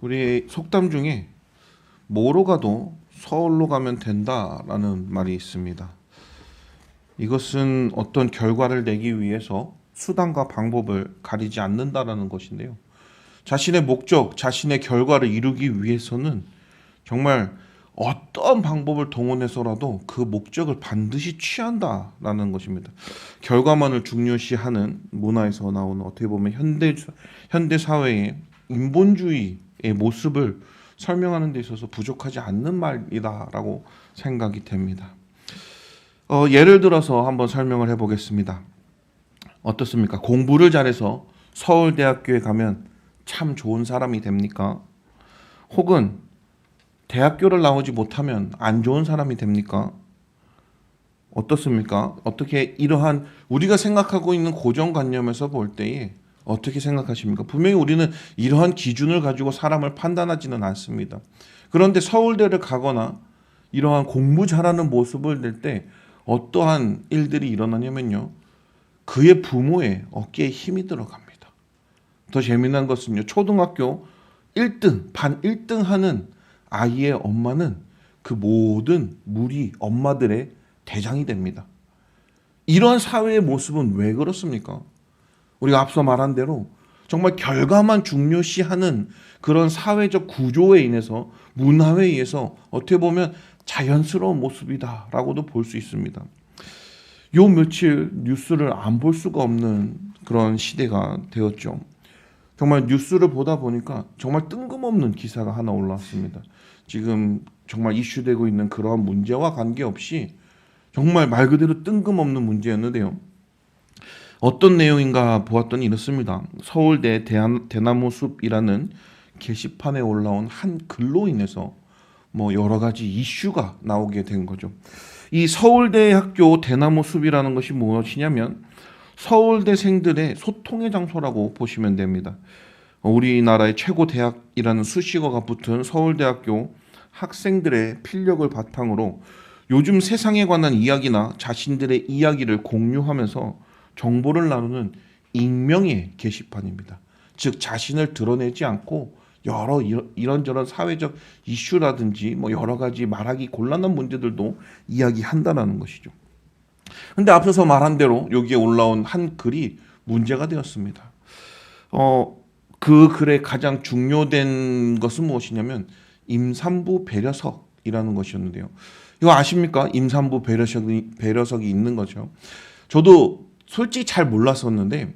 우리 속담 중에 뭐로 가도 서울로 가면 된다라는 말이 있습니다. 이것은 어떤 결과를 내기 위해서 수단과 방법을 가리지 않는다라는 것인데요. 자신의 목적, 자신의 결과를 이루기 위해서는 정말 어떤 방법을 동원해서라도 그 목적을 반드시 취한다라는 것입니다. 결과만을 중요시하는 문화에서 나오는 어떻게 보면 현대 사회의 인본주의의 모습을 설명하는 데 있어서 부족하지 않는 말이다라고 생각이 됩니다. 예를 들어서 한번 설명을 해보겠습니다. 어떻습니까? 공부를 잘해서 서울대학교에 가면 참 좋은 사람이 됩니까? 혹은 대학교를 나오지 못하면 안 좋은 사람이 됩니까? 어떻습니까? 어떻게 이러한 우리가 생각하고 있는 고정관념에서 볼 때에 어떻게 생각하십니까? 분명히 우리는 이러한 기준을 가지고 사람을 판단하지는 않습니다. 그런데 서울대를 가거나 이러한 공부 잘하는 모습을 낼 때 어떠한 일들이 일어나냐면요. 그의 부모의 어깨에 힘이 들어갑니다. 더 재미난 것은요. 초등학교 1등, 반 1등 하는 아이의 엄마는 그 모든 무리 엄마들의 대장이 됩니다. 이런 사회의 모습은 왜 그렇습니까? 우리가 앞서 말한 대로 정말 결과만 중요시하는 그런 사회적 구조에 인해서 문화에 의해서 어떻게 보면 자연스러운 모습이다라고도 볼 수 있습니다. 요 며칠 뉴스를 안 볼 수가 없는 그런 시대가 되었죠. 정말 뉴스를 보다 보니까 정말 뜬금없는 기사가 하나 올라왔습니다. 지금 정말 이슈되고 있는 그러한 문제와 관계없이 정말 말 그대로 뜬금없는 문제였는데요. 어떤 내용인가 보았더니 이렇습니다. 서울대 대나무숲이라는 게시판에 올라온 한 글로 인해서 여러 가지 이슈가 나오게 된 거죠. 이 서울대학교 대나무숲이라는 것이 무엇이냐면 서울대생들의 소통의 장소라고 보시면 됩니다. 우리나라의 최고 대학이라는 수식어가 붙은 서울대학교 학생들의 필력을 바탕으로 요즘 세상에 관한 이야기나 자신들의 이야기를 공유하면서 정보를 나누는 익명의 게시판입니다. 즉 자신을 드러내지 않고 여러 이런저런 사회적 이슈라든지 여러 가지 말하기 곤란한 문제들도 이야기한다는 것이죠. 근데 앞서서 말한 대로 여기에 올라온 한 글이 문제가 되었습니다. 그 글의 가장 중요된 것은 무엇이냐면 임산부 배려석이라는 것이었는데요. 이거 아십니까? 임산부 배려석이 있는 거죠. 저도 솔직히 잘 몰랐었는데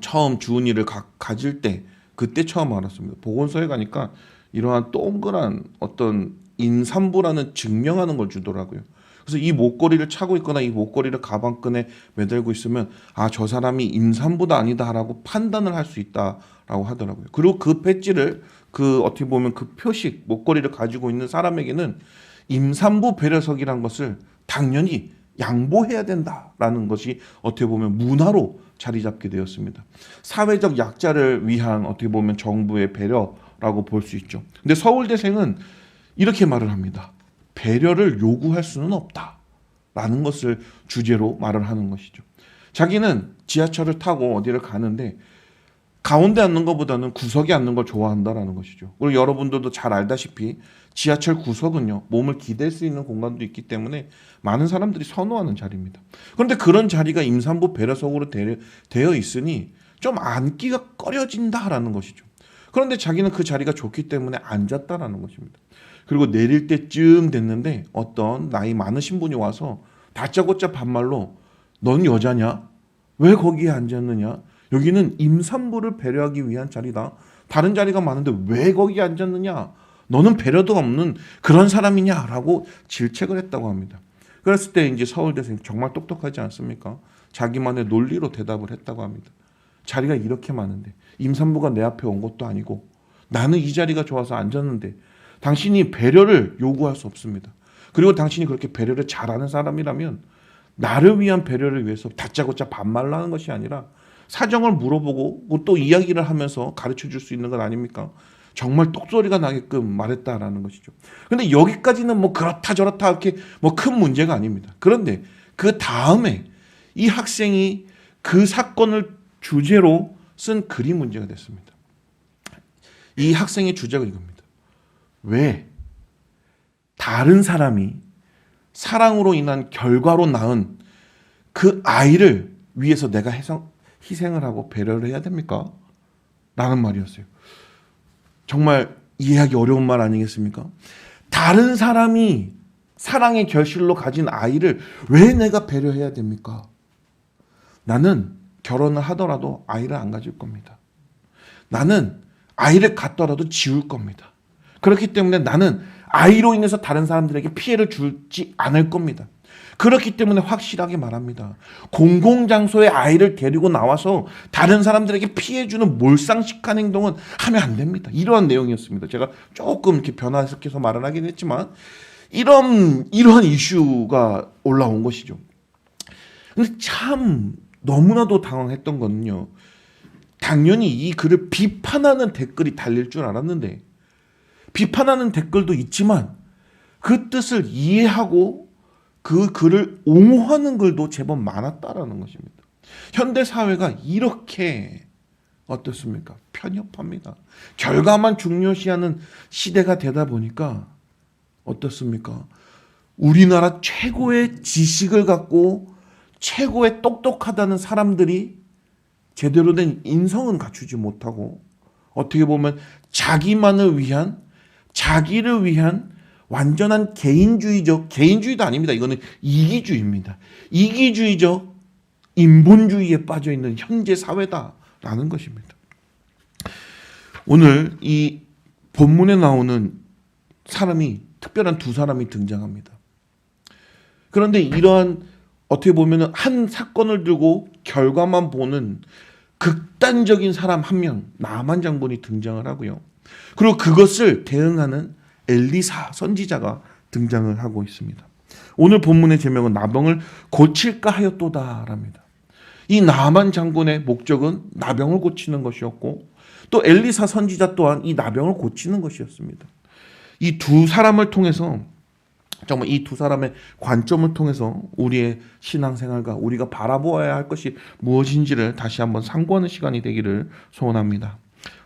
처음 주은이를 가질 때 그때 처음 알았습니다. 보건소에 가니까 이러한 동그란 어떤 임산부라는 증명하는 걸 주더라고요. 그래서 이 목걸이를 차고 있거나 이 목걸이를 가방끈에 매달고 있으면 저 사람이 임산부다 아니다라고 판단을 할 수 있다라고 하더라고요. 그리고 그 배지를 어떻게 보면 그 표식 목걸이를 가지고 있는 사람에게는 임산부 배려석이란 것을 당연히 양보해야 된다라는 것이 어떻게 보면 문화로 자리 잡게 되었습니다. 사회적 약자를 위한 어떻게 보면 정부의 배려라고 볼 수 있죠. 근데 서울대생은 이렇게 말을 합니다. 배려를 요구할 수는 없다라는 것을 주제로 말을 하는 것이죠. 자기는 지하철을 타고 어디를 가는데 가운데 앉는 것보다는 구석에 앉는 걸 좋아한다라는 것이죠. 그리고 여러분들도 잘 알다시피 지하철 구석은요, 몸을 기댈 수 있는 공간도 있기 때문에 많은 사람들이 선호하는 자리입니다. 그런데 그런 자리가 임산부 배려석으로 되어 있으니 좀 앉기가 꺼려진다라는 것이죠. 그런데 자기는 그 자리가 좋기 때문에 앉았다라는 것입니다. 그리고 내릴 때쯤 됐는데 어떤 나이 많으신 분이 와서 다짜고짜 반말로 넌 여자냐? 왜 거기에 앉았느냐? 여기는 임산부를 배려하기 위한 자리다. 다른 자리가 많은데 왜 거기에 앉았느냐? 너는 배려도 없는 그런 사람이냐라고 질책을 했다고 합니다. 그랬을 때 이제 서울대생 정말 똑똑하지 않습니까? 자기만의 논리로 대답을 했다고 합니다. 자리가 이렇게 많은데 임산부가 내 앞에 온 것도 아니고 나는 이 자리가 좋아서 앉았는데 당신이 배려를 요구할 수 없습니다. 그리고 당신이 그렇게 배려를 잘하는 사람이라면 나를 위한 배려를 위해서 다짜고짜 반말을 하는 것이 아니라 사정을 물어보고 또 이야기를 하면서 가르쳐 줄 수 있는 것 아닙니까? 정말 똑소리가 나게끔 말했다라는 것이죠. 그런데 여기까지는 그렇다 저렇다 이렇게 큰 문제가 아닙니다. 그런데 그 다음에 이 학생이 그 사건을 주제로 쓴 글이 문제가 됐습니다. 이 학생의 주제가 이겁니다. 왜 다른 사람이 사랑으로 인한 결과로 낳은 그 아이를 위해서 내가 희생을 하고 배려를 해야 됩니까? 라는 말이었어요. 정말 이해하기 어려운 말 아니겠습니까? 다른 사람이 사랑의 결실로 가진 아이를 왜 내가 배려해야 됩니까? 나는 결혼을 하더라도 아이를 안 가질 겁니다. 나는 아이를 갖더라도 지울 겁니다. 그렇기 때문에 나는 아이로 인해서 다른 사람들에게 피해를 주지 않을 겁니다. 그렇기 때문에 확실하게 말합니다. 공공장소에 아이를 데리고 나와서 다른 사람들에게 피해주는 몰상식한 행동은 하면 안 됩니다. 이러한 내용이었습니다. 제가 조금 이렇게 변화시켜서 말을 하긴 했지만 이러한 이슈가 올라온 것이죠. 근데 참 너무나도 당황했던 거는요. 당연히 이 글을 비판하는 댓글이 달릴 줄 알았는데 비판하는 댓글도 있지만 그 뜻을 이해하고 그 글을 옹호하는 글도 제법 많았다라는 것입니다. 현대 사회가 이렇게 어떻습니까? 편협합니다. 결과만 중요시하는 시대가 되다 보니까 어떻습니까? 우리나라 최고의 지식을 갖고 최고의 똑똑하다는 사람들이 제대로 된 인성은 갖추지 못하고 어떻게 보면 자기만을 위한 자기를 위한 완전한 개인주의도 아닙니다. 이거는 이기주의입니다. 이기주의적 인본주의에 빠져 있는 현재 사회다라는 것입니다. 오늘 이 본문에 나오는 사람이 특별한 두 사람이 등장합니다. 그런데 이러한 어떻게 보면 한 사건을 들고 결과만 보는 극단적인 사람 한 명, 나만 장군이 등장을 하고요. 그리고 그것을 대응하는 엘리사 선지자가 등장을 하고 있습니다. 오늘 본문의 제목은 나병을 고칠까 하였도다랍니다. 이 나만 장군의 목적은 나병을 고치는 것이었고 또 엘리사 선지자 또한 이 나병을 고치는 것이었습니다. 이 두 사람을 통해서 정말 이 두 사람의 관점을 통해서 우리의 신앙생활과 우리가 바라보아야 할 것이 무엇인지를 다시 한번 상고하는 시간이 되기를 소원합니다.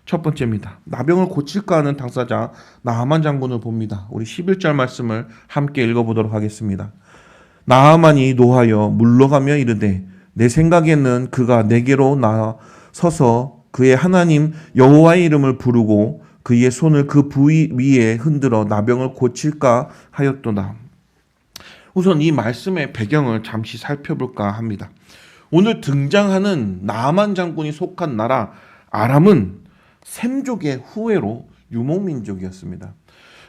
첫 번째입니다. 나병을 고칠까 하는 당사자 나하만 장군을 봅니다. 우리 11절 말씀을 함께 읽어보도록 하겠습니다. 나하만이 노하여 물러가며 이르되 내 생각에는 그가 내게로 나서서 그의 하나님 여호와의 이름을 부르고 그의 손을 그 부위 위에 흔들어 나병을 고칠까 하였도다. 우선 이 말씀의 배경을 잠시 살펴볼까 합니다. 오늘 등장하는 나하만 장군이 속한 나라 아람은 셈족의 후예로 유목민족이었습니다.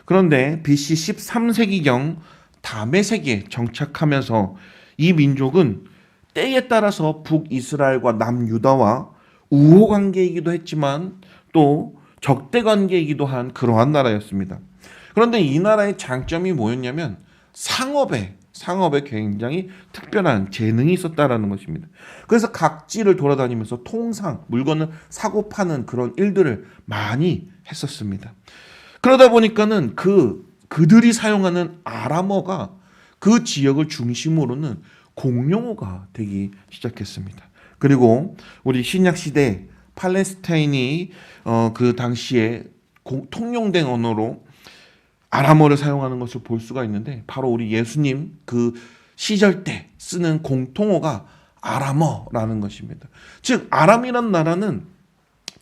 그런데 BC 13세기경 다메섹에 정착하면서 이 민족은 때에 따라서 북이스라엘과 남유다와 우호 관계이기도 했지만 또 적대 관계이기도 한 그러한 나라였습니다. 그런데 이 나라의 장점이 뭐였냐면 상업에 굉장히 특별한 재능이 있었다라는 것입니다. 그래서 각지를 돌아다니면서 통상 물건을 사고 파는 그런 일들을 많이 했었습니다. 그러다 보니까는 그들이 사용하는 아람어가 그 지역을 중심으로는 공용어가 되기 시작했습니다. 그리고 우리 신약 시대 팔레스타인이 그 당시에 통용된 언어로 아람어를 사용하는 것을 볼 수가 있는데 바로 우리 예수님 그 시절 때 쓰는 공통어가 아람어라는 것입니다. 즉 아람이라는 나라는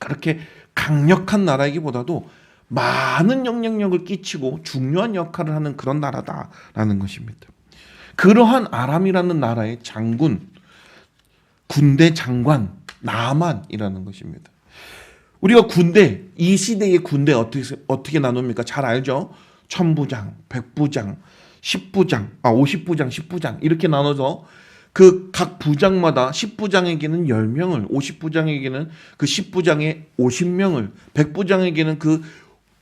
그렇게 강력한 나라이기보다도 많은 영향력을 끼치고 중요한 역할을 하는 그런 나라다라는 것입니다. 그러한 아람이라는 나라의 군대 장관 나만이라는 것입니다. 우리가 이 시대의 군대 어떻게 나눕니까? 잘 알죠? 1000부장, 100부장, 10부장, 50부장, 10부장 이렇게 나눠서 그 각 부장마다 10부장에게는 10명을, 50부장에게는 그 10부장에 50명을, 100부장에게는 그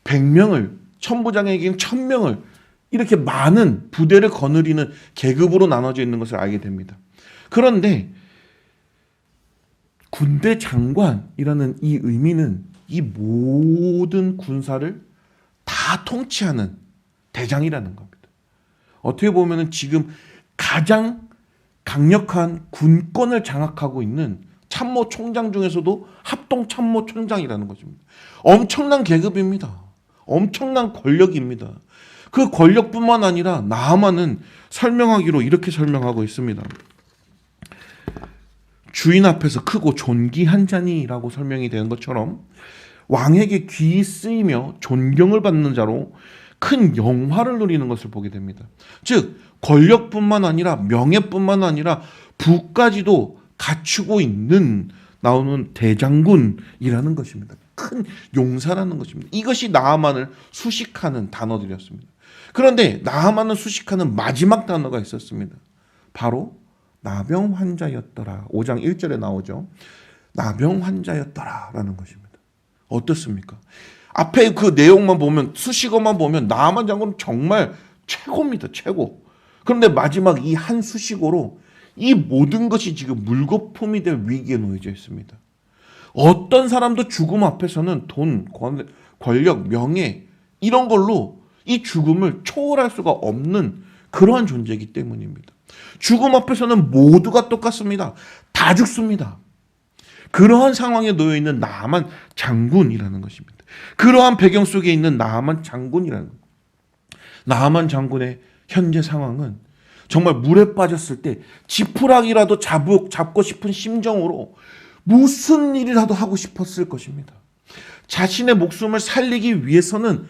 100명을, 1000부장에게는 1000명을 이렇게 많은 부대를 거느리는 계급으로 나눠져 있는 것을 알게 됩니다. 그런데 군대 장관이라는 이 의미는 이 모든 군사를 다 통치하는 대장이라는 겁니다. 어떻게 보면 지금 가장 강력한 군권을 장악하고 있는 참모총장 중에서도 합동참모총장이라는 것입니다. 엄청난 계급입니다. 엄청난 권력입니다. 그 권력뿐만 아니라 나하만은 설명하기로 이렇게 설명하고 있습니다. 주인 앞에서 크고 존귀한 자니라고 설명이 되는 것처럼 왕에게 귀히 쓰이며 존경을 받는 자로 큰 영화를 누리는 것을 보게 됩니다. 즉 권력뿐만 아니라 명예뿐만 아니라 부까지도 갖추고 있는 나오는 대장군이라는 것입니다. 큰 용사라는 것입니다. 이것이 나하만을 수식하는 단어들이었습니다. 그런데 나하만을 수식하는 마지막 단어가 있었습니다. 바로 나병 환자였더라. 5장 1절에 나오죠. 나병 환자였더라라는 것입니다. 어떻습니까? 앞에 그 내용만 보면, 수식어만 보면 나하만 장군은 정말 최고입니다. 최고. 그런데 마지막 이 한 수식어로 이 모든 것이 지금 물거품이 될 위기에 놓여져 있습니다. 어떤 사람도 죽음 앞에서는 돈, 권력, 명예 이런 걸로 이 죽음을 초월할 수가 없는 그러한 존재이기 때문입니다. 죽음 앞에서는 모두가 똑같습니다. 다 죽습니다. 그러한 상황에 놓여 있는 나하만 장군이라는 것입니다. 그러한 배경 속에 있는 나하만 장군이라는 것. 나하만 장군의 현재 상황은 정말 물에 빠졌을 때 지푸라기라도 잡고 싶은 심정으로 무슨 일이라도 하고 싶었을 것입니다. 자신의 목숨을 살리기 위해서는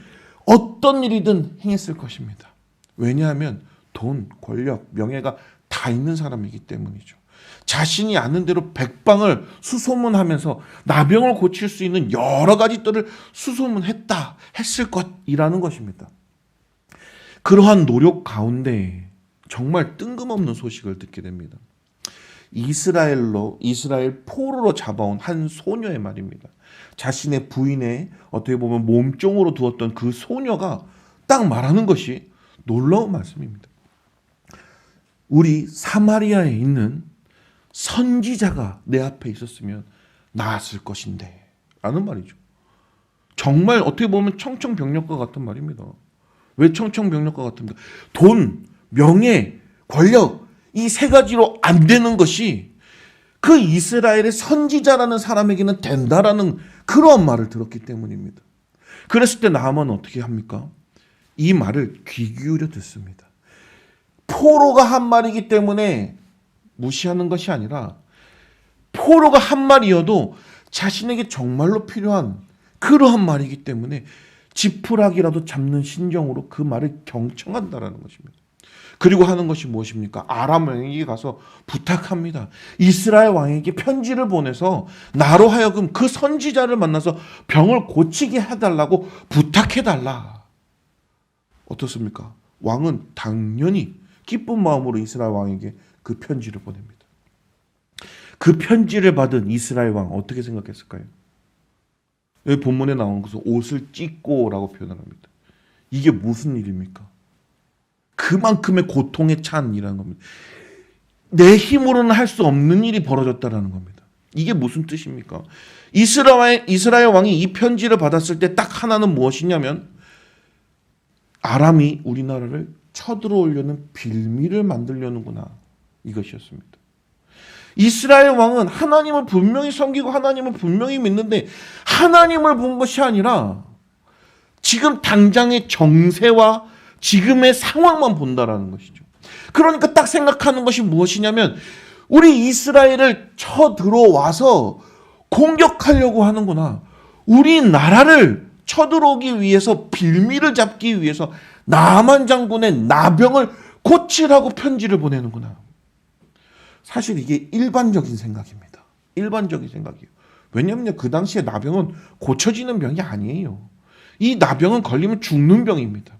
어떤 일이든 행했을 것입니다. 왜냐하면 돈, 권력, 명예가 다 있는 사람이기 때문이죠. 자신이 아는 대로 백방을 수소문하면서 나병을 고칠 수 있는 여러 가지 뜰을 했을 것이라는 것입니다. 그러한 노력 가운데 정말 뜬금없는 소식을 듣게 됩니다. 이스라엘 포로로 잡아온 한 소녀의 말입니다. 자신의 부인의 어떻게 보면 몸종으로 두었던 그 소녀가 딱 말하는 것이 놀라운 말씀입니다. 우리 사마리아에 있는 선지자가 내 앞에 있었으면 나았을 것인데 라는 말이죠. 정말 어떻게 보면 청천벽력과 같은 말입니다. 왜 청천벽력과 같습니까? 돈, 명예, 권력 이 세 가지로 안 되는 것이 그 이스라엘의 선지자라는 사람에게는 된다라는 그러한 말을 들었기 때문입니다. 그랬을 때 나하만은 어떻게 합니까? 이 말을 귀 기울여 듣습니다. 포로가 한 말이기 때문에 무시하는 것이 아니라 포로가 한 말이어도 자신에게 정말로 필요한 그러한 말이기 때문에 지푸라기라도 잡는 심정으로 그 말을 경청한다라는 것입니다. 그리고 하는 것이 무엇입니까? 아람 왕에게 가서 부탁합니다. 이스라엘 왕에게 편지를 보내서 나로 하여금 그 선지자를 만나서 병을 고치게 해달라고 부탁해달라. 어떻습니까? 왕은 당연히 기쁜 마음으로 이스라엘 왕에게 그 편지를 보냅니다. 그 편지를 받은 이스라엘 왕 어떻게 생각했을까요? 여기 본문에 나오는 것은 옷을 찢고라고 표현을 합니다. 이게 무슨 일입니까? 그만큼의 고통에 찬 일이라는 겁니다. 내 힘으로는 할 수 없는 일이 벌어졌다는 겁니다. 이게 무슨 뜻입니까? 이스라엘 왕이 이 편지를 받았을 때 딱 하나는 무엇이냐면 아람이 우리나라를 쳐들어오려는 빌미를 만들려는구나 이것이었습니다. 이스라엘 왕은 하나님을 분명히 섬기고 하나님을 분명히 믿는데 하나님을 본 것이 아니라 지금 당장의 정세와 지금의 상황만 본다라는 것이죠. 그러니까 딱 생각하는 것이 무엇이냐면 우리 이스라엘을 쳐들어와서 공격하려고 하는구나. 우리나라를 쳐들어오기 위해서 빌미를 잡기 위해서 나만 장군의 나병을 고치라고 편지를 보내는구나. 사실 이게 일반적인 생각입니다. 일반적인 생각이에요. 왜냐하면 그 당시에 나병은 고쳐지는 병이 아니에요. 이 나병은 걸리면 죽는 병입니다.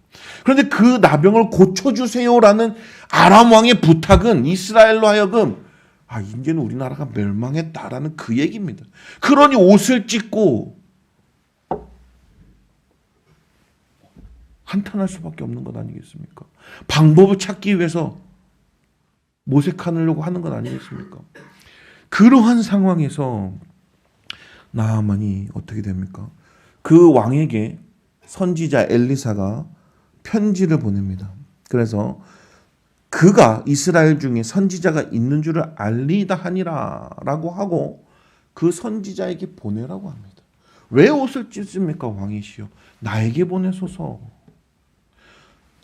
그런데 그 나병을 고쳐주세요라는 아람 왕의 부탁은 이스라엘로 하여금 이제는 우리나라가 멸망했다라는 그 얘기입니다. 그러니 옷을 찢고 한탄할 수밖에 없는 것 아니겠습니까? 방법을 찾기 위해서 모색하려고 하는 것 아니겠습니까? 그러한 상황에서 나하만이 어떻게 됩니까? 그 왕에게 선지자 엘리사가 편지를 보냅니다. 그래서 그가 이스라엘 중에 선지자가 있는 줄을 알리다 하니라 라고 하고 그 선지자에게 보내라고 합니다. 왜 옷을 찢습니까? 왕이시여 나에게 보내소서.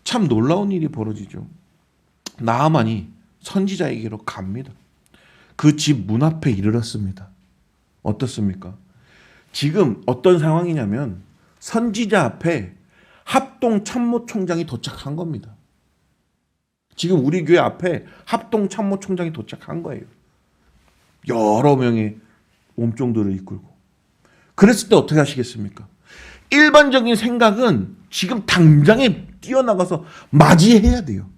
참 놀라운 일이 벌어지죠. 나아만이 선지자에게로 갑니다. 그 집 문 앞에 이르렀습니다. 어떻습니까? 지금 어떤 상황이냐면 선지자 앞에 합동 참모총장이 도착한 겁니다. 지금 우리 교회 앞에 합동 참모총장이 도착한 거예요. 여러 명의 몸종들을 이끌고. 그랬을 때 어떻게 하시겠습니까? 일반적인 생각은 지금 당장에 뛰어나가서 맞이해야 돼요.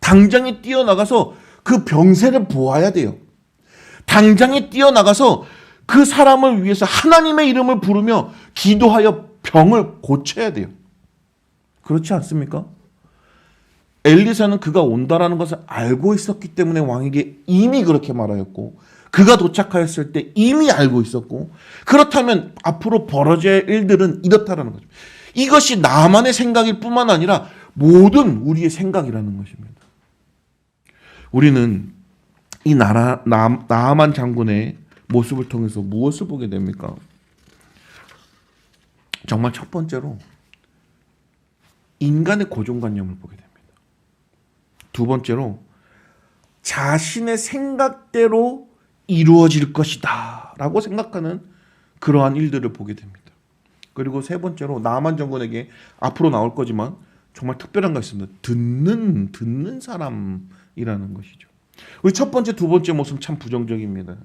당장에 뛰어나가서 그 병세를 보아야 돼요. 당장에 뛰어나가서 그 사람을 위해서 하나님의 이름을 부르며 기도하여 병을 고쳐야 돼요. 그렇지 않습니까? 엘리사는 그가 온다라는 것을 알고 있었기 때문에 왕에게 이미 그렇게 말하였고, 그가 도착하였을 때 이미 알고 있었고, 그렇다면 앞으로 벌어질 일들은 이렇다라는 거죠. 이것이 나만의 생각일 뿐만 아니라 모든 우리의 생각이라는 것입니다. 우리는 이 나아만 장군의 모습을 통해서 무엇을 보게 됩니까? 정말 첫 번째로 인간의 고정관념을 보게 됩니다. 두 번째로 자신의 생각대로 이루어질 것이다 라고 생각하는 그러한 일들을 보게 됩니다. 그리고 세 번째로 나아만 장군에게 앞으로 나올 거지만 정말 특별한 거 있습니다. 듣는 사람이라는 것이죠. 우리 첫 번째, 두 번째 모습 참 부정적입니다.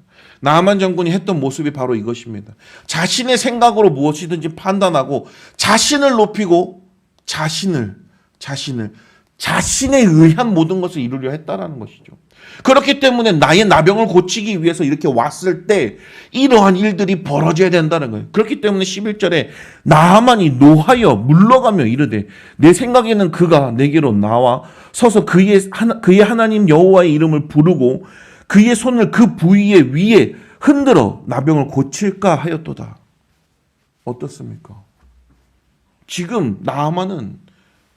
나아만 장군이 했던 모습이 바로 이것입니다. 자신의 생각으로 무엇이든지 판단하고 자신을 높이고 자신에 의한 모든 것을 이루려 했다라는 것이죠. 그렇기 때문에 나의 나병을 고치기 위해서 이렇게 왔을 때 이러한 일들이 벌어져야 된다는 거예요. 그렇기 때문에 11절에 나아만이 노하여 물러가며 이르되 내 생각에는 그가 내게로 나와 서서 그의 하나님 여호와의 이름을 부르고 그의 손을 그 부위의 위에 흔들어 나병을 고칠까 하였도다. 어떻습니까? 지금 나아만은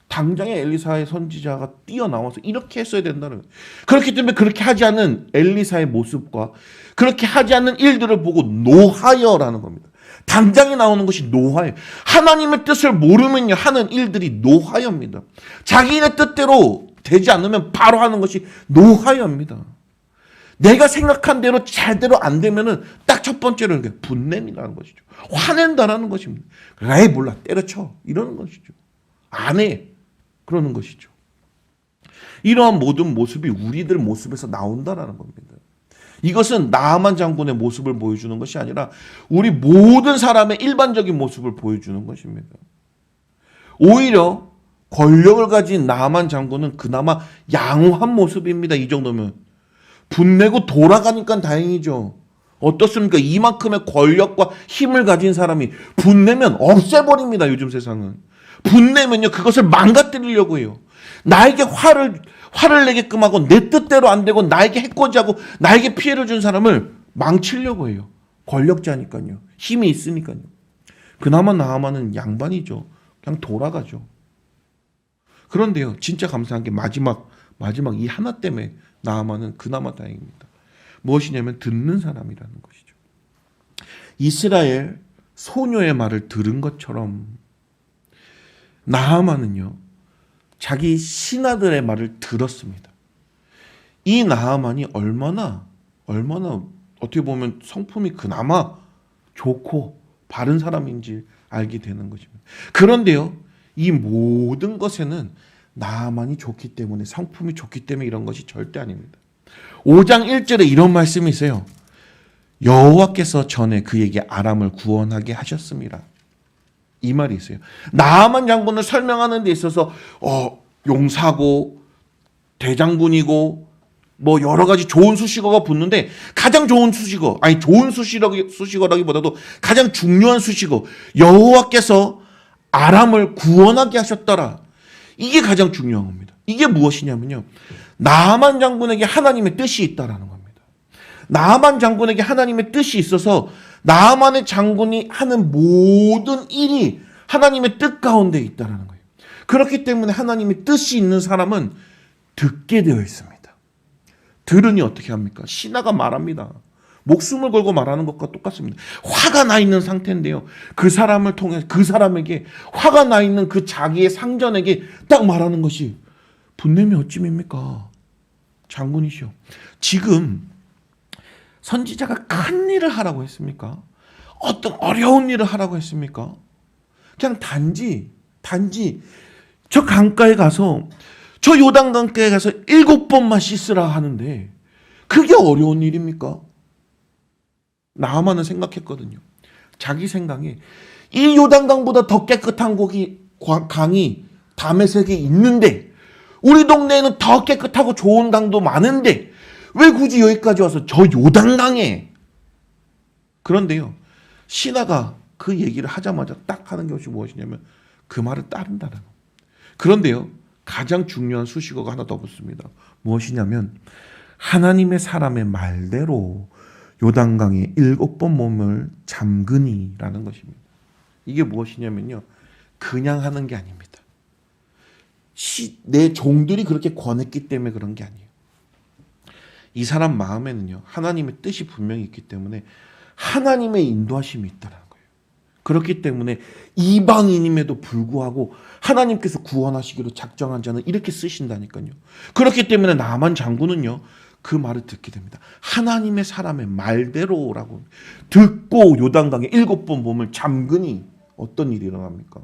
당장에 엘리사의 선지자가 뛰어나와서 이렇게 했어야 된다는 거예요. 그렇기 때문에 그렇게 하지 않는 엘리사의 모습과 그렇게 하지 않는 일들을 보고 노하여라는 겁니다. 당장에 나오는 것이 노하여. 하나님의 뜻을 모르면요 하는 일들이 노하여입니다. 자기의 뜻대로 되지 않으면 바로 하는 것이 노하여입니다. 내가 생각한 대로 잘대로 안 되면은 딱 첫 번째로 분냄이라는 것이죠. 화낸다라는 것입니다. 에이 몰라 때려쳐 이러는 것이죠. 안 해. 그러는 것이죠. 이러한 모든 모습이 우리들 모습에서 나온다라는 겁니다. 이것은 나아만 장군의 모습을 보여주는 것이 아니라 우리 모든 사람의 일반적인 모습을 보여주는 것입니다. 오히려 권력을 가진 나아만 장군은 그나마 양호한 모습입니다. 이 정도면. 분내고 돌아가니까 다행이죠. 어떻습니까? 이만큼의 권력과 힘을 가진 사람이 분내면 없애버립니다. 요즘 세상은. 분내면요 그것을 망가뜨리려고 해요. 나에게 화를 내게끔 하고 내 뜻대로 안 되고 나에게 해코지하고 나에게 피해를 준 사람을 망치려고 해요. 권력자니까요. 힘이 있으니까요. 그나마 나아만은 양반이죠. 그냥 돌아가죠. 그런데요 진짜 감사한 게 마지막 이 하나 때문에 나아만은 그나마 다행입니다. 무엇이냐면 듣는 사람이라는 것이죠. 이스라엘 소녀의 말을 들은 것처럼 나아만은요 자기 신하들의 말을 들었습니다. 이 나아만이 얼마나 어떻게 보면 성품이 그나마 좋고 바른 사람인지 알게 되는 것입니다. 그런데요 이 모든 것에는 나아만이 좋기 때문에 성품이 좋기 때문에 이런 것이 절대 아닙니다. 5장 1절에 이런 말씀이 있어요. 여호와께서 전에 그에게 아람을 구원하게 하셨습니다. 이 말이 있어요. 나아만 장군을 설명하는 데 있어서 용사고 대장군이고 뭐 여러 가지 좋은 수식어가 붙는데 가장 좋은 수식어, 아니 좋은 수식어라기보다도 가장 중요한 수식어, 여호와께서 아람을 구원하게 하셨더라. 이게 가장 중요한 겁니다. 이게 무엇이냐면요. 나아만 장군에게 하나님의 뜻이 있다라는 겁니다. 나아만 장군에게 하나님의 뜻이 있어서 나아만의 장군이 하는 모든 일이 하나님의 뜻 가운데 있다라는 거예요. 그렇기 때문에 하나님의 뜻이 있는 사람은 듣게 되어 있습니다. 들으니 어떻게 합니까? 신하가 말합니다. 목숨을 걸고 말하는 것과 똑같습니다. 화가 나 있는 상태인데요. 그 사람을 통해 그 사람에게 화가 나 있는 그 자기의 상전에게 딱 말하는 것이 분냄이 어찌입니까? 장군이시오. 지금 선지자가 큰 일을 하라고 했습니까? 어떤 어려운 일을 하라고 했습니까? 그냥 단지 저 강가에 가서 저 요단강가에 가서 7번만 씻으라 하는데 그게 어려운 일입니까? 나아만은 생각했거든요. 자기 생각에 이 요단강보다 더 깨끗한 강이 다메섹에 있는데 우리 동네에는 더 깨끗하고 좋은 강도 많은데 왜 굳이 여기까지 와서 저 요단강에. 그런데요, 신하가 그 얘기를 하자마자 딱 하는 것이 무엇이냐면 그 말을 따른다는 거. 그런데요, 가장 중요한 수식어가 하나 더 붙습니다. 무엇이냐면 하나님의 사람의 말대로 요단강에 7번 몸을 잠그니라는 것입니다. 이게 무엇이냐면요, 그냥 하는 게 아닙니다. 내 종들이 그렇게 권했기 때문에 그런 게 아니에요. 이 사람 마음에는요, 하나님의 뜻이 분명히 있기 때문에 하나님의 인도하심이 있다는 거예요. 그렇기 때문에 이방인임에도 불구하고 하나님께서 구원하시기로 작정한 자는 이렇게 쓰신다니까요. 그렇기 때문에 나만 장군은요, 그 말을 듣게 됩니다. 하나님의 사람의 말대로라고 듣고 요단강에 7번 몸을 잠그니 어떤 일이 일어납니까?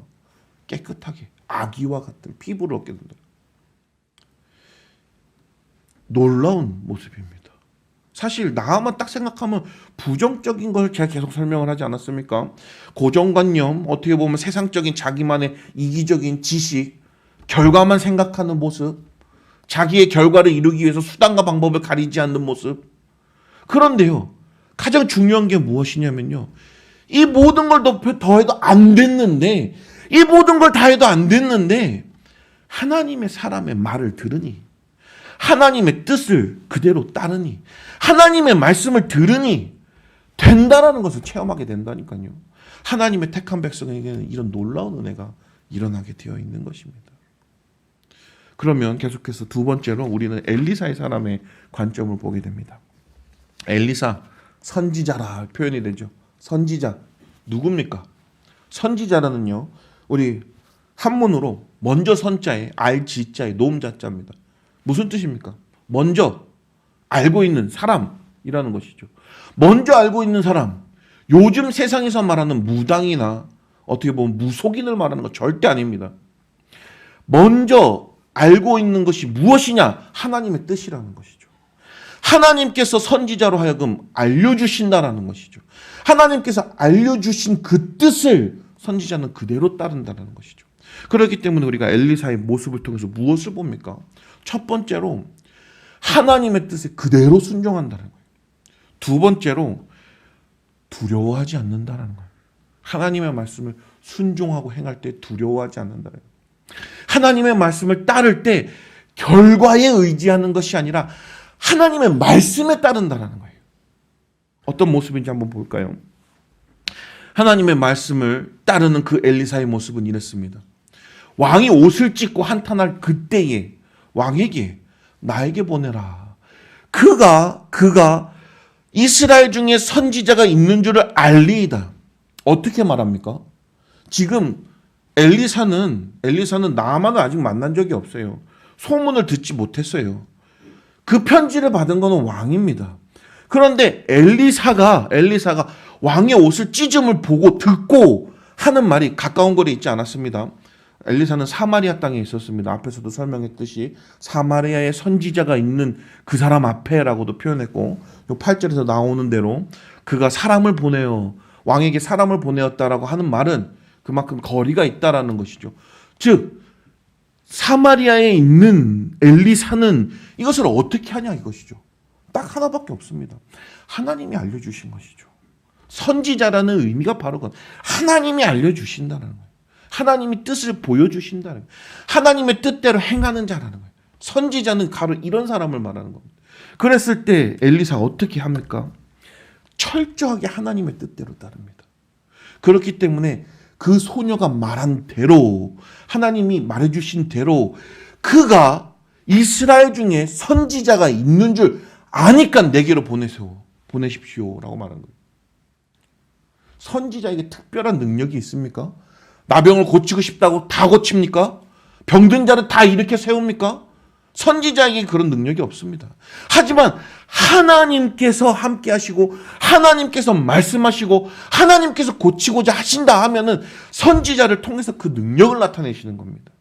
깨끗하게 아기와 같은 피부를 얻게 된다. 놀라운 모습입니다. 사실 나만 딱 생각하면 부정적인 걸 제가 계속 설명을 하지 않았습니까? 고정관념, 어떻게 보면 세상적인 자기만의 이기적인 지식, 결과만 생각하는 모습, 자기의 결과를 이루기 위해서 수단과 방법을 가리지 않는 모습. 그런데요, 가장 중요한 게 무엇이냐면요, 이 모든 걸 더해도 안 됐는데, 이 모든 걸 다 해도 안 됐는데 하나님의 사람의 말을 들으니, 하나님의 뜻을 그대로 따르니, 하나님의 말씀을 들으니 된다라는 것을 체험하게 된다니까요. 하나님의 택한 백성에게는 이런 놀라운 은혜가 일어나게 되어 있는 것입니다. 그러면 계속해서 두 번째로 우리는 엘리사의 사람의 관점을 보게 됩니다. 엘리사, 선지자라 표현이 되죠. 선지자, 누굽니까? 선지자라는요, 우리 한문으로 먼저 선자에 알지자에 노음자자입니다. 무슨 뜻입니까? 먼저 알고 있는 사람이라는 것이죠. 먼저 알고 있는 사람. 요즘 세상에서 말하는 무당이나 어떻게 보면 무속인을 말하는 것 절대 아닙니다. 먼저 알고 있는 것이 무엇이냐? 하나님의 뜻이라는 것이죠. 하나님께서 선지자로 하여금 알려주신다라는 것이죠. 하나님께서 알려주신 그 뜻을 선지자는 그대로 따른다는 것이죠. 그렇기 때문에 우리가 엘리사의 모습을 통해서 무엇을 봅니까? 첫 번째로 하나님의 뜻에 그대로 순종한다는 거예요. 두 번째로 두려워하지 않는다는 거예요. 하나님의 말씀을 순종하고 행할 때 두려워하지 않는다는 거예요. 하나님의 말씀을 따를 때 결과에 의지하는 것이 아니라 하나님의 말씀에 따른다는 거예요. 어떤 모습인지 한번 볼까요? 하나님의 말씀을 따르는 그 엘리사의 모습은 이랬습니다. 왕이 옷을 찢고 한탄할 그때에 왕에게 나에게 보내라. 그가 이스라엘 중에 선지자가 있는 줄을 알리이다. 어떻게 말합니까? 지금 엘리사는 나아만을 아직 만난 적이 없어요. 소문을 듣지 못했어요. 그 편지를 받은 것은 왕입니다. 그런데 엘리사가 왕의 옷을 찢음을 보고 듣고 하는 말이 가까운 거리에 있지 않았습니다. 엘리사는 사마리아 땅에 있었습니다. 앞에서도 설명했듯이 사마리아에 선지자가 있는 그 사람 앞에라고도 표현했고, 요 8절에서 나오는 대로 그가 사람을 보내어 왕에게 사람을 보내었다라고 하는 말은 그만큼 거리가 있다라는 것이죠. 즉 사마리아에 있는 엘리사는 이것을 어떻게 하냐 이것이죠. 딱 하나밖에 없습니다. 하나님이 알려주신 것이죠. 선지자라는 의미가 바로 그건 하나님이 알려주신다는 거예요. 하나님이 뜻을 보여주신다는 거예요. 하나님의 뜻대로 행하는 자라는 거예요. 선지자는 바로 이런 사람을 말하는 겁니다. 그랬을 때 엘리사 어떻게 합니까? 철저하게 하나님의 뜻대로 따릅니다. 그렇기 때문에 그 소녀가 말한 대로, 하나님이 말해주신 대로 그가 이스라엘 중에 선지자가 있는 줄 아니까 내게로 보내세요. 보내십시오라고 말한 거예요. 선지자에게 특별한 능력이 있습니까? 나병을 고치고 싶다고 다 고칩니까? 병든 자를 다 일으켜 세웁니까? 선지자에게 그런 능력이 없습니다. 하지만 하나님께서 함께 하시고 하나님께서 말씀하시고 하나님께서 고치고자 하신다 하면은 선지자를 통해서 그 능력을 나타내시는 겁니다.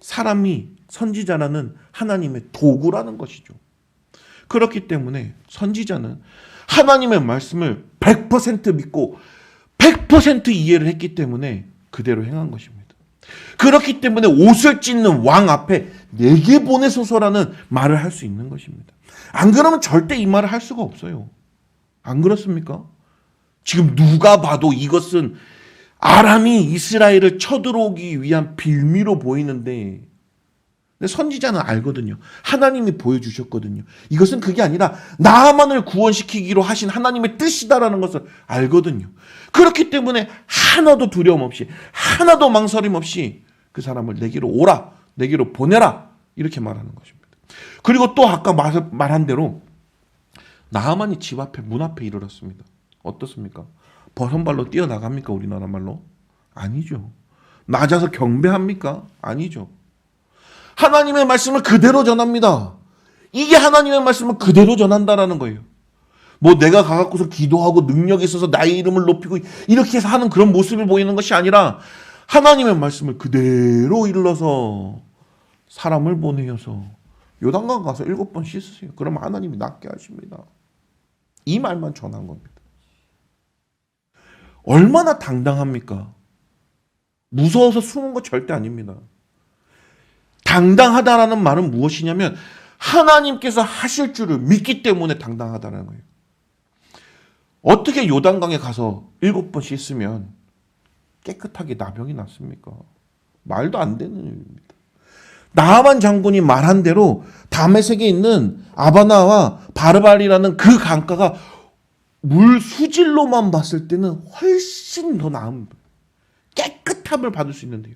사람이 선지자라는 하나님의 도구라는 것이죠. 그렇기 때문에 선지자는 하나님의 말씀을 100% 믿고 100% 이해를 했기 때문에 그대로 행한 것입니다. 그렇기 때문에 옷을 찢는 왕 앞에 내게 보내소서라는 말을 할 수 있는 것입니다. 안 그러면 절대 이 말을 할 수가 없어요. 안 그렇습니까? 지금 누가 봐도 이것은 아람이 이스라엘을 쳐들어오기 위한 빌미로 보이는데, 근데 선지자는 알거든요. 하나님이 보여주셨거든요. 이것은 그게 아니라 나아만을 구원시키기로 하신 하나님의 뜻이다라는 것을 알거든요. 그렇기 때문에 하나도 두려움 없이, 하나도 망설임 없이 그 사람을 내게로 오라, 내게로 보내라, 이렇게 말하는 것입니다. 그리고 또 아까 말한 대로 나아만이 집 앞에, 문 앞에 이르렀습니다. 어떻습니까? 버선발로 뛰어나갑니까? 우리나라 말로? 아니죠. 맞아서 경배합니까? 아니죠. 하나님의 말씀을 그대로 전합니다. 이게 하나님의 말씀을 그대로 전한다라는 거예요. 뭐 내가 가갖고서 기도하고 능력이 있어서 나의 이름을 높이고 이렇게 해서 하는 그런 모습을 보이는 것이 아니라 하나님의 말씀을 그대로 일러서 사람을 보내어서 요단강 가서 7번 씻으세요. 그러면 하나님이 낫게 하십니다. 이 말만 전한 겁니다. 얼마나 당당합니까? 무서워서 숨은 거 절대 아닙니다. 당당하다라는 말은 무엇이냐면 하나님께서 하실 줄을 믿기 때문에 당당하다는 거예요. 어떻게 요단강에 가서 7번 씻으면 깨끗하게 나병이 났습니까? 말도 안 되는 일입니다. 나아만 장군이 말한 대로 다메섹에 있는 아바나와 바르발이라는 그 강가가 물 수질로만 봤을 때는 훨씬 더 나은 깨끗함을 받을 수 있는데요.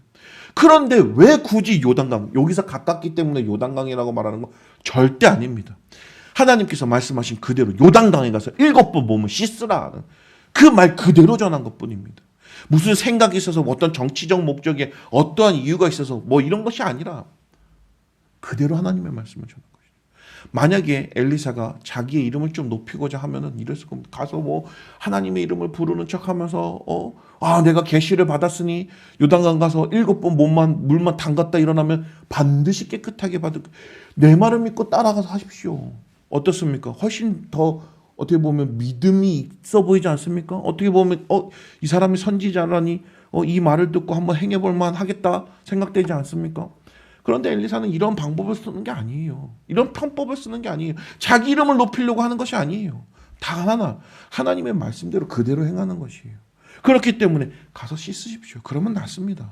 그런데 왜 굳이 요단강, 여기서 가깝기 때문에 요단강이라고 말하는 건 절대 아닙니다. 하나님께서 말씀하신 그대로 요단강에 가서 7번 몸을 씻으라 그 말 그대로 전한 것뿐입니다. 무슨 생각이 있어서 어떤 정치적 목적에 어떠한 이유가 있어서 뭐 이런 것이 아니라 그대로 하나님의 말씀을 전한 것이죠. 만약에 엘리사가 자기의 이름을 좀 높이고자 하면은 이랬을 겁니다. 가서 뭐 하나님의 이름을 부르는 척하면서 내가 계시를 받았으니 요단강 가서 7번 물만 담갔다 일어나면 반드시 깨끗하게 받을, 내 말을 믿고 따라가서 하십시오. 어떻습니까? 훨씬 더 어떻게 보면 믿음이 있어 보이지 않습니까? 어떻게 보면 이 사람이 선지자라니 이 말을 듣고 한번 행해볼 만하겠다 생각되지 않습니까? 그런데 엘리사는 이런 방법을 쓰는 게 아니에요. 이런 편법을 쓰는 게 아니에요. 자기 이름을 높이려고 하는 것이 아니에요. 다 하나님의 말씀대로 그대로 행하는 것이에요. 그렇기 때문에 가서 씻으십시오. 그러면 낫습니다.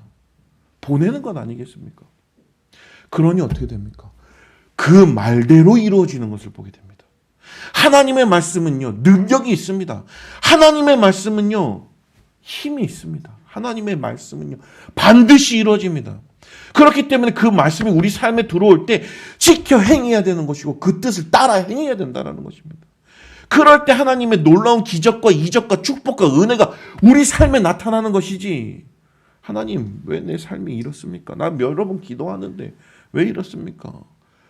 보내는 것 아니겠습니까? 그러니 어떻게 됩니까? 그 말대로 이루어지는 것을 보게 됩니다. 하나님의 말씀은요, 능력이 있습니다. 하나님의 말씀은요, 힘이 있습니다. 하나님의 말씀은요, 반드시 이루어집니다. 그렇기 때문에 그 말씀이 우리 삶에 들어올 때 지켜 행해야 되는 것이고 그 뜻을 따라 행해야 된다는 것입니다. 그럴 때 하나님의 놀라운 기적과 이적과 축복과 은혜가 우리 삶에 나타나는 것이지, 하나님 왜 내 삶이 이렇습니까? 나 여러 번 기도하는데 왜 이렇습니까?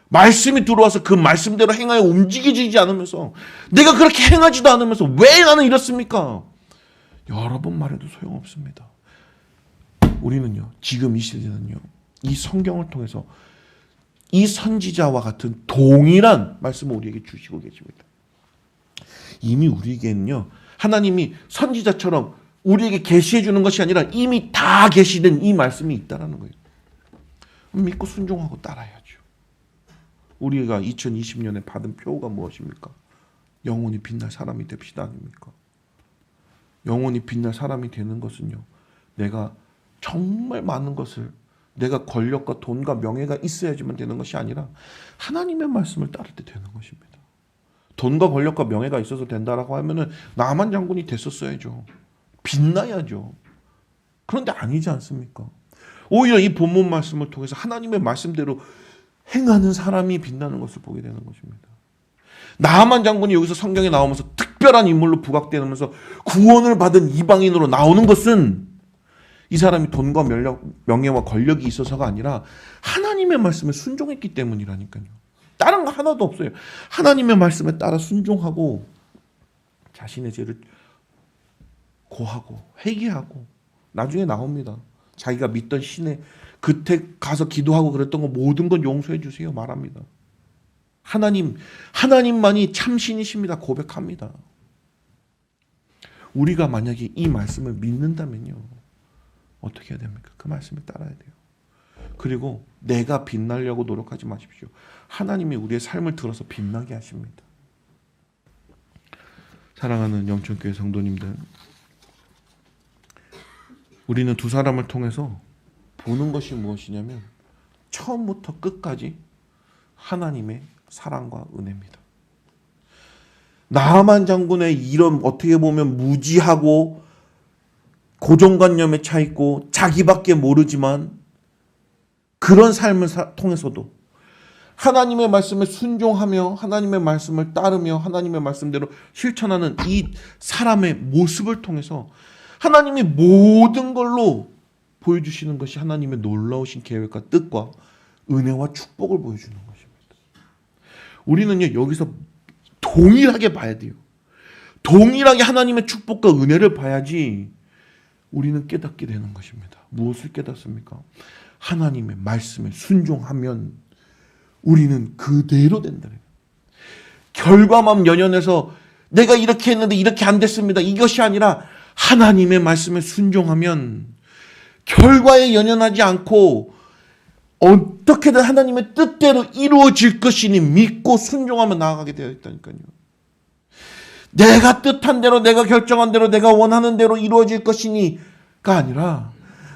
말씀이 들어와서 그 말씀대로 행하여 움직이지 않으면서 내가 그렇게 행하지도 않으면서 왜 나는 이렇습니까? 여러 번 말해도 소용없습니다. 우리는요, 지금 이 시대는요, 이 성경을 통해서 이 선지자와 같은 동일한 말씀을 우리에게 주시고 계십니다. 이미 우리에게는요, 하나님이 선지자처럼 우리에게 계시해 주는 것이 아니라 이미 다 계시된 이 말씀이 있다라는 거예요. 믿고 순종하고 따라야죠. 우리가 2020년에 받은 표가 무엇입니까? 영원히 빛날 사람이 됩시다 아닙니까? 영원히 빛날 사람이 되는 것은요, 내가 정말 많은 것을, 내가 권력과 돈과 명예가 있어야지만 되는 것이 아니라 하나님의 말씀을 따를 때 되는 것입니다. 돈과 권력과 명예가 있어서 된다라고 하면은 나만 장군이 됐었어야죠. 빛나야죠. 그런데 아니지 않습니까? 오히려 이 본문 말씀을 통해서 하나님의 말씀대로 행하는 사람이 빛나는 것을 보게 되는 것입니다. 나하만 장군이 여기서 성경에 나오면서 특별한 인물로 부각되면서 구원을 받은 이방인으로 나오는 것은 이 사람이 돈과 명예와 권력이 있어서가 아니라 하나님의 말씀에 순종했기 때문이라니까요. 다른 거 하나도 없어요. 하나님의 말씀에 따라 순종하고 자신의 죄를 고하고 회개하고 나중에 나옵니다. 자기가 믿던 신에 그때 가서 기도하고 그랬던 거 모든 건 용서해 주세요 말합니다. 하나님만이 참신이십니다 고백합니다. 우리가 만약에 이 말씀을 믿는다면요 어떻게 해야 됩니까? 그 말씀을 따라야 돼요. 그리고 내가 빛나려고 노력하지 마십시오. 하나님이 우리의 삶을 들어서 빛나게 하십니다. 사랑하는 영천교회 성도님들, 우리는 두 사람을 통해서 보는 것이 무엇이냐면 처음부터 끝까지 하나님의 사랑과 은혜입니다. 나하만 장군의 이런 어떻게 보면 무지하고 고정관념에 차 있고 자기밖에 모르지만 그런 삶을 통해서도 하나님의 말씀에 순종하며 하나님의 말씀을 따르며 하나님의 말씀대로 실천하는 이 사람의 모습을 통해서 하나님이 모든 걸로 보여주시는 것이 하나님의 놀라우신 계획과 뜻과 은혜와 축복을 보여주는 것입니다. 우리는요 여기서 동일하게 봐야 돼요. 동일하게 하나님의 축복과 은혜를 봐야지 우리는 깨닫게 되는 것입니다. 무엇을 깨닫습니까? 하나님의 말씀에 순종하면 우리는 그대로 된다. 결과만 연연해서 내가 이렇게 했는데 이렇게 안 됐습니다. 이것이 아니라 하나님의 말씀에 순종하면 결과에 연연하지 않고 어떻게든 하나님의 뜻대로 이루어질 것이니 믿고 순종하며 나아가게 되어 있다니까요. 내가 뜻한 대로 내가 결정한 대로 내가 원하는 대로 이루어질 것이니가 아니라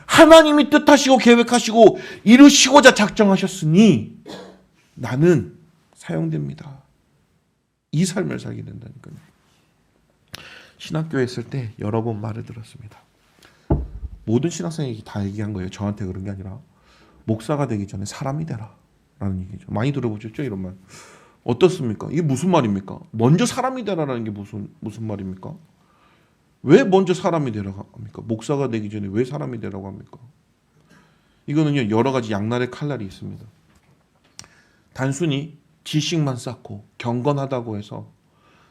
하나님이 뜻하시고 계획하시고 이루시고자 작정하셨으니 나는 사용됩니다. 이 삶을 살게 된다니까요. 신학교에 있을 때 여러 번 말을 들었습니다. 모든 신학생이 다 얘기한 거예요. 저한테 그런 게 아니라 목사가 되기 전에 사람이 되라 라는 얘기죠. 많이 들어보셨죠? 이런 말. 어떻습니까? 이게 무슨 말입니까? 먼저 사람이 되라라는 게 무슨 말입니까? 왜 먼저 사람이 되라고 합니까? 목사가 되기 전에 왜 사람이 되라고 합니까? 이거는요 여러 가지 양날의 칼날이 있습니다. 단순히 지식만 쌓고 경건하다고 해서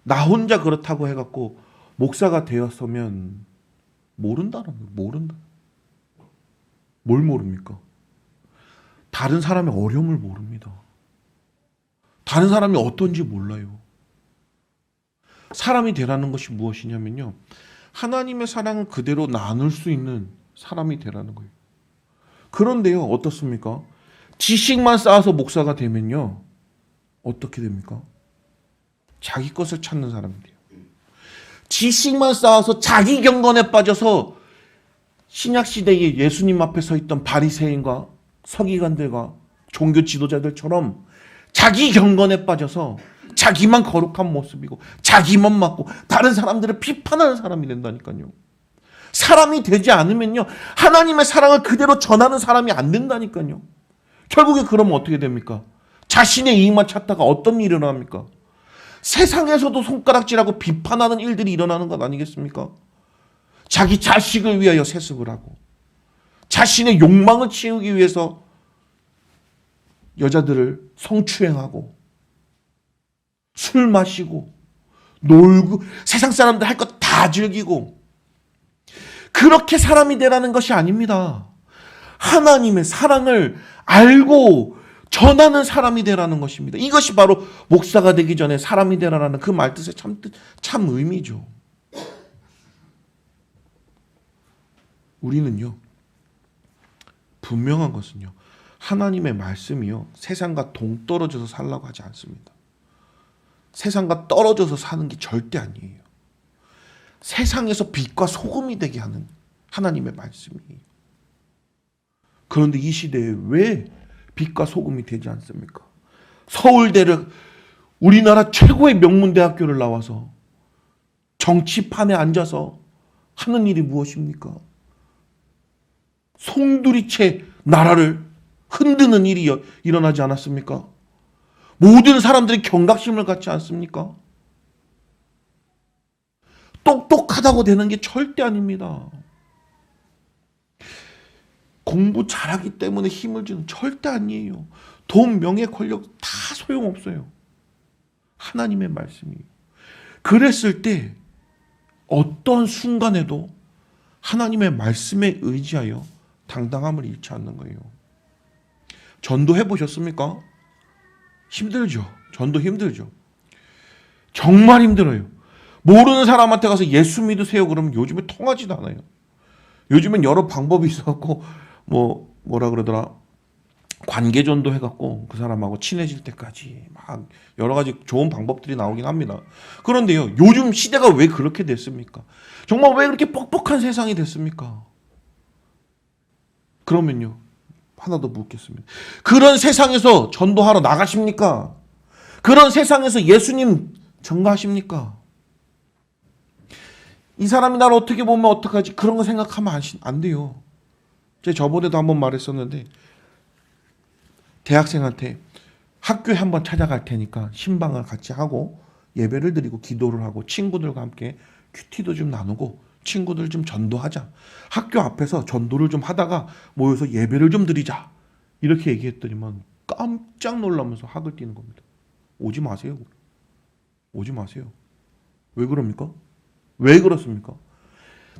나 혼자 그렇다고 해갖고 목사가 되었으면 모른다는 거예요. 모른다. 뭘 모릅니까? 다른 사람의 어려움을 모릅니다. 다른 사람이 어떤지 몰라요. 사람이 되라는 것이 무엇이냐면요. 하나님의 사랑을 그대로 나눌 수 있는 사람이 되라는 거예요. 그런데요, 어떻습니까? 지식만 쌓아서 목사가 되면요, 어떻게 됩니까? 자기 것을 찾는 사람이 돼요. 지식만 쌓아서 자기 경건에 빠져서 신약시대에 예수님 앞에 서 있던 바리새인과 서기관들과 종교 지도자들처럼 자기 경건에 빠져서 자기만 거룩한 모습이고 자기만 맞고 다른 사람들을 비판하는 사람이 된다니까요. 사람이 되지 않으면요, 하나님의 사랑을 그대로 전하는 사람이 안 된다니까요. 결국에 그러면 어떻게 됩니까? 자신의 이익만 찾다가 어떤 일이 일어납니까? 세상에서도 손가락질하고 비판하는 일들이 일어나는 것 아니겠습니까? 자기 자식을 위하여 세습을 하고 자신의 욕망을 채우기 위해서 여자들을 성추행하고 술 마시고 놀고 세상 사람들 할 것 다 즐기고 그렇게 사람이 되라는 것이 아닙니다. 하나님의 사랑을 알고 전하는 사람이 되라는 것입니다. 이것이 바로 목사가 되기 전에 사람이 되라는 그 말뜻의 참 의미죠. 우리는요, 분명한 것은요, 하나님의 말씀이요, 세상과 동떨어져서 살라고 하지 않습니다. 세상과 떨어져서 사는 게 절대 아니에요. 세상에서 빛과 소금이 되게 하는 하나님의 말씀이에요. 그런데 이 시대에 왜 빛과 소금이 되지 않습니까? 서울대를 우리나라 최고의 명문대학교를 나와서 정치판에 앉아서 하는 일이 무엇입니까? 송두리째 나라를 흔드는 일이 일어나지 않았습니까? 모든 사람들이 경각심을 갖지 않습니까? 똑똑하다고 되는 게 절대 아닙니다. 공부 잘하기 때문에 힘을 주는 절대 아니에요. 돈, 명예, 권력 다 소용없어요. 하나님의 말씀이에요. 그랬을 때 어떤 순간에도 하나님의 말씀에 의지하여 당당함을 잃지 않는 거예요. 전도해 보셨습니까? 힘들죠. 전도 힘들죠. 정말 힘들어요. 모르는 사람한테 가서 예수 믿으세요 그러면 요즘에 통하지도 않아요. 요즘엔 여러 방법이 있어갖고 뭐라 그러더라, 관계 전도 해갖고 그 사람하고 친해질 때까지 막 여러 가지 좋은 방법들이 나오긴 합니다. 그런데요, 요즘 시대가 왜 그렇게 됐습니까? 정말 왜 그렇게 뻑뻑한 세상이 됐습니까? 그러면요, 하나 더 묻겠습니다. 그런 세상에서 전도하러 나가십니까? 그런 세상에서 예수님 전가하십니까? 이 사람이 나를 어떻게 보면 어떡하지? 그런 거 생각하면 안 돼요. 제가 저번에도 한번 말했었는데, 대학생한테 학교에 한번 찾아갈 테니까 신방을 같이 하고 예배를 드리고 기도를 하고 친구들과 함께 큐티도 좀 나누고 친구들 좀 전도하자. 학교 앞에서 전도를 좀 하다가 모여서 예배를 좀 드리자. 이렇게 얘기했더니만 깜짝 놀라면서 학을 띄는 겁니다. 오지 마세요. 오지 마세요. 왜 그럽니까? 왜 그렇습니까?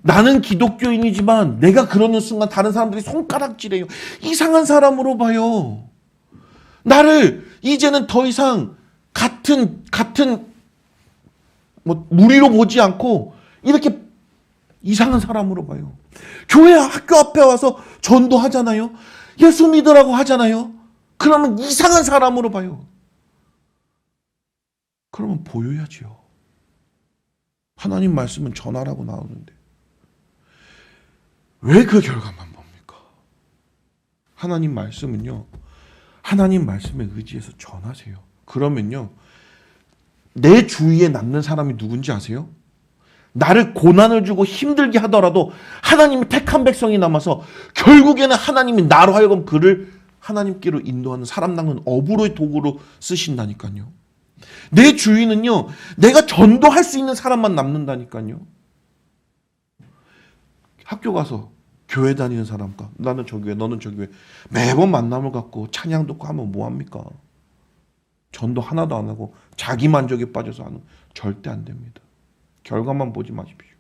나는 기독교인이지만 내가 그러는 순간 다른 사람들이 손가락질해요. 이상한 사람으로 봐요. 나를 이제는 더 이상 같은 무리로 보지 않고 이렇게 이상한 사람으로 봐요. 교회 학교 앞에 와서 전도하잖아요. 예수 믿으라고 하잖아요. 그러면 이상한 사람으로 봐요. 그러면 보여야지요. 하나님 말씀은 전하라고 나오는데 왜 그 결과만 봅니까? 하나님 말씀은요, 하나님 말씀에 의지해서 전하세요. 그러면요, 내 주위에 남는 사람이 누군지 아세요? 나를 고난을 주고 힘들게 하더라도 하나님이 택한 백성이 남아서 결국에는 하나님이 나로 하여금 그를 하나님께로 인도하는 사람 낚는 어부의 도구로 쓰신다니까요. 내 주위는요, 내가 전도할 수 있는 사람만 남는다니까요. 학교 가서 교회 다니는 사람과 나는 저 교회 너는 저 교회 매번 만남을 갖고 찬양 듣고 하면 뭐합니까? 전도 하나도 안 하고 자기 만족에 빠져서 하는, 절대 안 됩니다. 결과만 보지 마십시오.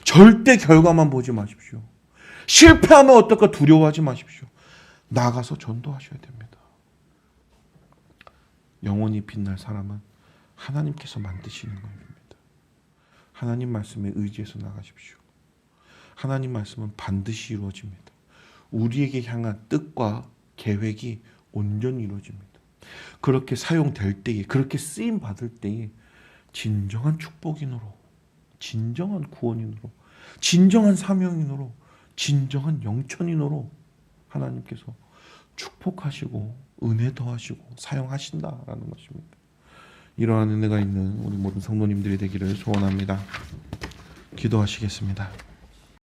절대 결과만 보지 마십시오. 실패하면 어떨까 두려워하지 마십시오. 나가서 전도하셔야 됩니다. 영원히 빛날 사람은 하나님께서 만드시는 겁니다. 하나님 말씀에 의지해서 나가십시오. 하나님 말씀은 반드시 이루어집니다. 우리에게 향한 뜻과 계획이 온전히 이루어집니다. 그렇게 사용될 때에, 그렇게 쓰임 받을 때에 진정한 축복인으로, 진정한 구원인으로, 진정한 사명인으로, 진정한 영천인으로 하나님께서 축복하시고 은혜 더하시고 사용하신다라는 것입니다. 이러한 은혜가 있는 우리 모든 성도님들이 되기를 소원합니다. 기도하시겠습니다.